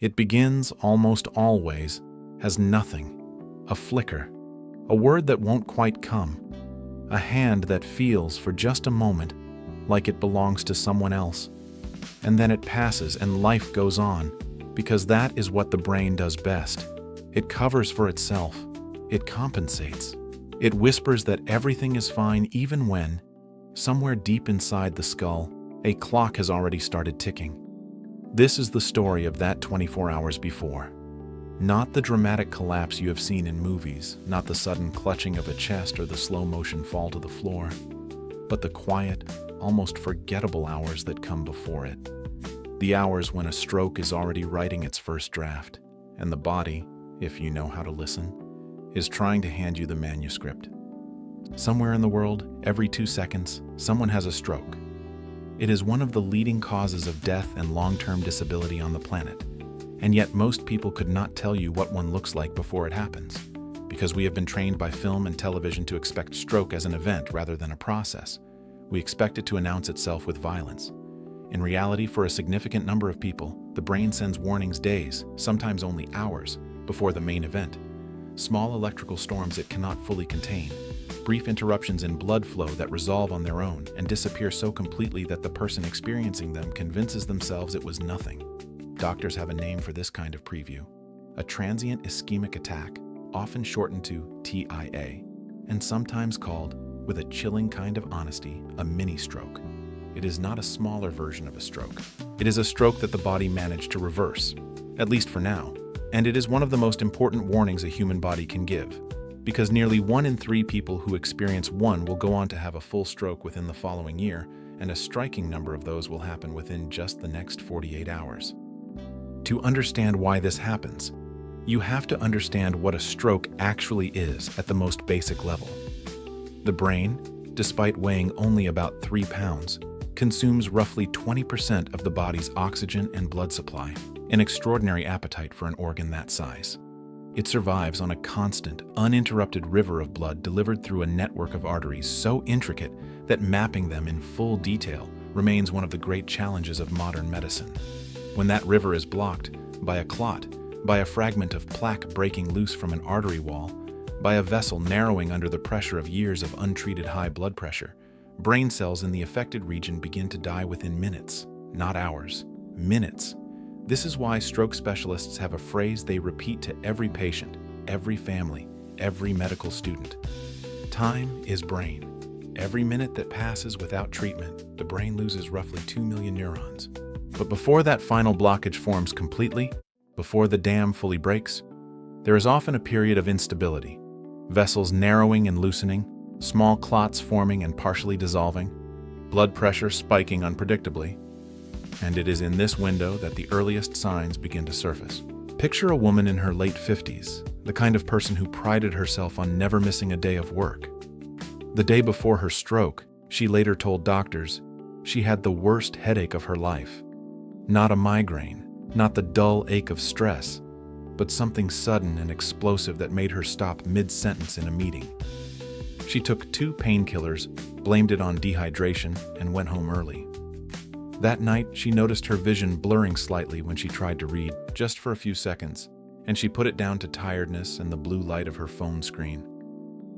It begins, almost always, as nothing, a flicker, a word that won't quite come, a hand that feels for just a moment like it belongs to someone else. And then it passes and life goes on, because that is what the brain does best. It covers for itself. It compensates. It whispers that everything is fine even when, somewhere deep inside the skull, a clock has already started ticking. This is the story of that 24 hours before. Not the dramatic collapse you have seen in movies, not the sudden clutching of a chest or the slow-motion fall to the floor, but the quiet, almost forgettable hours that come before it. The hours when a stroke is already writing its first draft, and the body, if you know how to listen, is trying to hand you the manuscript. Somewhere in the world, every 2 seconds, someone has a stroke. It is one of the leading causes of death and long-term disability on the planet, and yet most people could not tell you what one looks like before it happens, because we have been trained by film and television to expect stroke as an event rather than a process. We expect it to announce itself with violence. In reality, for a significant number of people, the brain sends warnings days, sometimes only hours, before the main event. Small electrical storms it cannot fully contain, brief interruptions in blood flow that resolve on their own and disappear so completely that the person experiencing them convinces themselves it was nothing. Doctors have a name for this kind of preview: a transient ischemic attack, often shortened to TIA, and sometimes called, with a chilling kind of honesty, a mini-stroke. It is not a smaller version of a stroke. It is a stroke that the body managed to reverse, at least for now, and it is one of the most important warnings a human body can give, because nearly 1 in 3 people who experience one will go on to have a full stroke within the following year, and a striking number of those will happen within just the next 48 hours. To understand why this happens, you have to understand what a stroke actually is at the most basic level. The brain, despite weighing only about 3 pounds, consumes roughly 20% of the body's oxygen and blood supply, an extraordinary appetite for an organ that size. It survives on a constant, uninterrupted river of blood delivered through a network of arteries so intricate that mapping them in full detail remains one of the great challenges of modern medicine. When that river is blocked by a clot, by a fragment of plaque breaking loose from an artery wall, by a vessel narrowing under the pressure of years of untreated high blood pressure, brain cells in the affected region begin to die within minutes, not hours, minutes. This is why stroke specialists have a phrase they repeat to every patient, every family, every medical student. Time is brain. Every minute that passes without treatment, the brain loses roughly 2 million neurons. But before that final blockage forms completely, before the dam fully breaks, there is often a period of instability, vessels narrowing and loosening, small clots forming and partially dissolving, blood pressure spiking unpredictably, and it is in this window that the earliest signs begin to surface. Picture a woman in her late 50s, the kind of person who prided herself on never missing a day of work. The day before her stroke, she later told doctors she had the worst headache of her life. Not a migraine, not the dull ache of stress, but something sudden and explosive that made her stop mid-sentence in a meeting. She took 2 painkillers, blamed it on dehydration, and went home early. That night, she noticed her vision blurring slightly when she tried to read, just for a few seconds, and she put it down to tiredness and the blue light of her phone screen.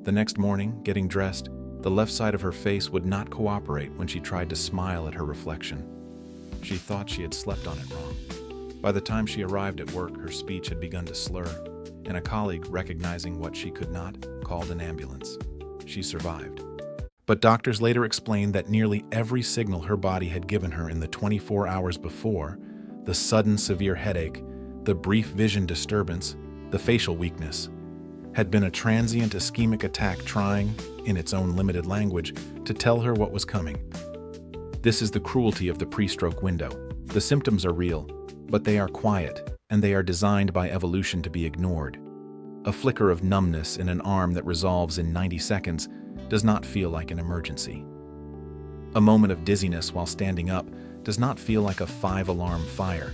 The next morning, getting dressed, the left side of her face would not cooperate when she tried to smile at her reflection. She thought she had slept on it wrong. By the time she arrived at work, her speech had begun to slur, and a colleague, recognizing what she could not, called an ambulance. She survived. But doctors later explained that nearly every signal her body had given her in the 24 hours before, the sudden severe headache, the brief vision disturbance, the facial weakness, had been a transient ischemic attack trying, in its own limited language, to tell her what was coming. This is the cruelty of the pre-stroke window. The symptoms are real, but they are quiet, and they are designed by evolution to be ignored. A flicker of numbness in an arm that resolves in 90 seconds does not feel like an emergency. A moment of dizziness while standing up does not feel like a 5-alarm fire.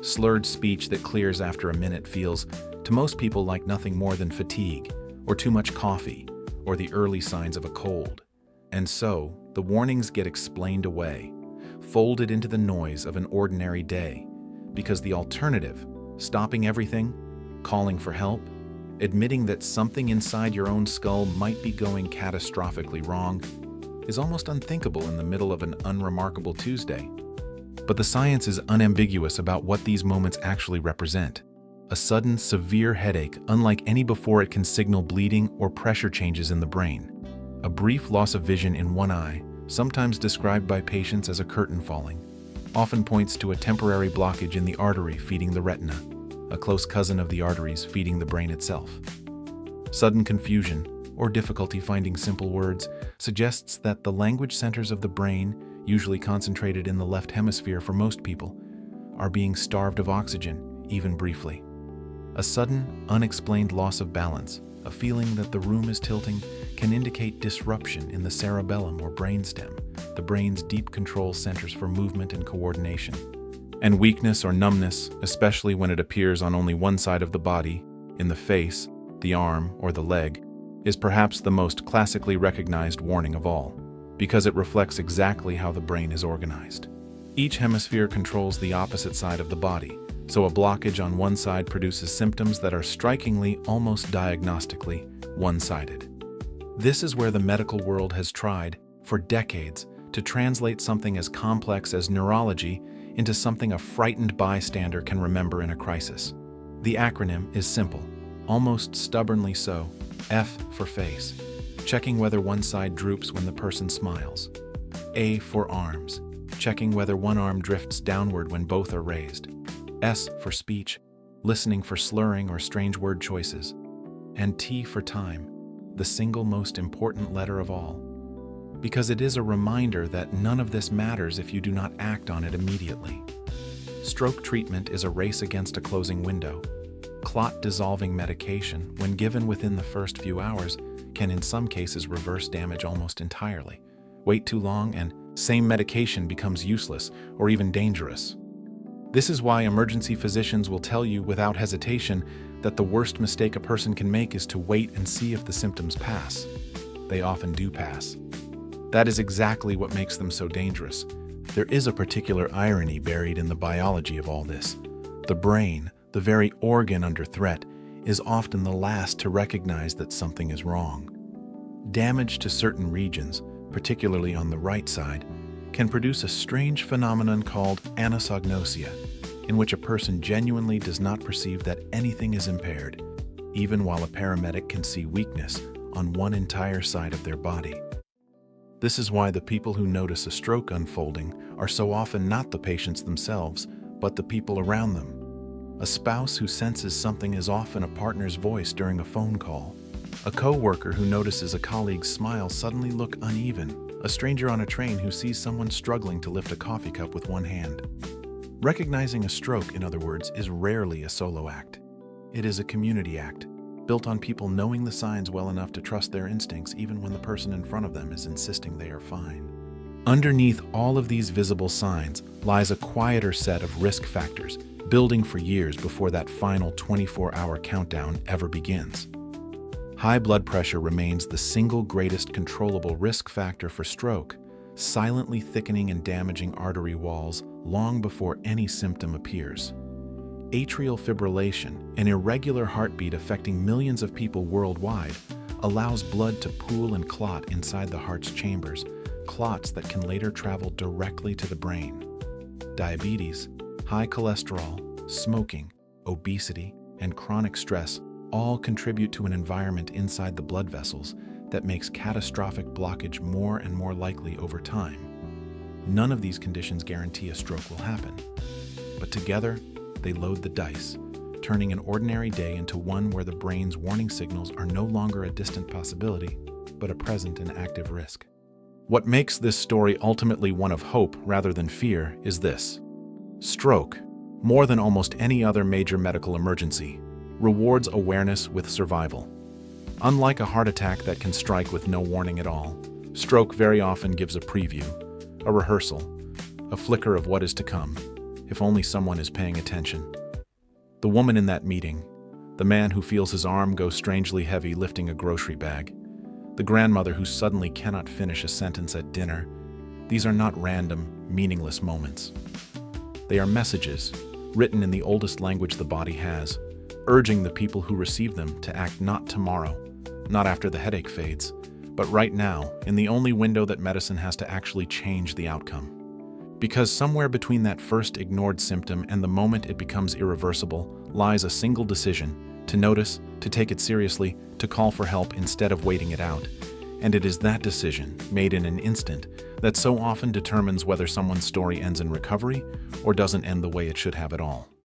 Slurred speech that clears after a minute feels, to most people, like nothing more than fatigue, or too much coffee, or the early signs of a cold. And so, the warnings get explained away, folded into the noise of an ordinary day, because the alternative, stopping everything, calling for help, admitting that something inside your own skull might be going catastrophically wrong, is almost unthinkable in the middle of an unremarkable Tuesday. But the science is unambiguous about what these moments actually represent. A sudden, severe headache, unlike any before it, can signal bleeding or pressure changes in the brain. A brief loss of vision in one eye, sometimes described by patients as a curtain falling, often points to a temporary blockage in the artery feeding the retina, a close cousin of the arteries feeding the brain itself. Sudden confusion, or difficulty finding simple words, suggests that the language centers of the brain, usually concentrated in the left hemisphere for most people, are being starved of oxygen, even briefly. A sudden, unexplained loss of balance, a feeling that the room is tilting, can indicate disruption in the cerebellum or brainstem, the brain's deep control centers for movement and coordination. And weakness or numbness, especially when it appears on only one side of the body, in the face, the arm, or the leg, is perhaps the most classically recognized warning of all, because it reflects exactly how the brain is organized. Each hemisphere controls the opposite side of the body, so a blockage on one side produces symptoms that are strikingly, almost diagnostically, one-sided. This is where the medical world has tried, for decades, to translate something as complex as neurology into something a frightened bystander can remember in a crisis. The acronym is simple, almost stubbornly so: F for face, checking whether one side droops when the person smiles. A for arms, checking whether one arm drifts downward when both are raised. S for speech, listening for slurring or strange word choices. And T for time, the single most important letter of all. Because it is a reminder that none of this matters if you do not act on it immediately. Stroke treatment is a race against a closing window. Clot-dissolving medication, when given within the first few hours, can in some cases reverse damage almost entirely. Wait too long and same medication becomes useless or even dangerous. This is why emergency physicians will tell you without hesitation that the worst mistake a person can make is to wait and see if the symptoms pass. They often do pass. That is exactly what makes them so dangerous. There is a particular irony buried in the biology of all this. The brain, the very organ under threat, is often the last to recognize that something is wrong. Damage to certain regions, particularly on the right side, can produce a strange phenomenon called anosognosia, in which a person genuinely does not perceive that anything is impaired, even while a paramedic can see weakness on one entire side of their body. This is why the people who notice a stroke unfolding are so often not the patients themselves, but the people around them. A spouse who senses something is often a partner's voice during a phone call. A co-worker who notices a colleague's smile suddenly look uneven. A stranger on a train who sees someone struggling to lift a coffee cup with one hand. Recognizing a stroke, in other words, is rarely a solo act. It is a community act, built on people knowing the signs well enough to trust their instincts even when the person in front of them is insisting they are fine. Underneath all of these visible signs lies a quieter set of risk factors, building for years before that final 24-hour countdown ever begins. High blood pressure remains the single greatest controllable risk factor for stroke, silently thickening and damaging artery walls long before any symptom appears. Atrial fibrillation, an irregular heartbeat affecting millions of people worldwide, allows blood to pool and clot inside the heart's chambers, clots that can later travel directly to the brain. Diabetes, high cholesterol, smoking, obesity, and chronic stress all contribute to an environment inside the blood vessels that makes catastrophic blockage more and more likely over time. None of these conditions guarantee a stroke will happen, but together they load the dice, turning an ordinary day into one where the brain's warning signals are no longer a distant possibility, but a present and active risk. What makes this story ultimately one of hope rather than fear is this: stroke, more than almost any other major medical emergency, rewards awareness with survival. Unlike a heart attack that can strike with no warning at all, stroke very often gives a preview, a rehearsal, a flicker of what is to come, if only someone is paying attention. The woman in that meeting, the man who feels his arm go strangely heavy lifting a grocery bag, the grandmother who suddenly cannot finish a sentence at dinner, these are not random, meaningless moments. They are messages written in the oldest language the body has, urging the people who receive them to act not tomorrow, not after the headache fades, but right now, in the only window that medicine has to actually change the outcome. Because somewhere between that first ignored symptom and the moment it becomes irreversible lies a single decision: to notice, to take it seriously, to call for help instead of waiting it out. And it is that decision, made in an instant, that so often determines whether someone's story ends in recovery or doesn't end the way it should have at all.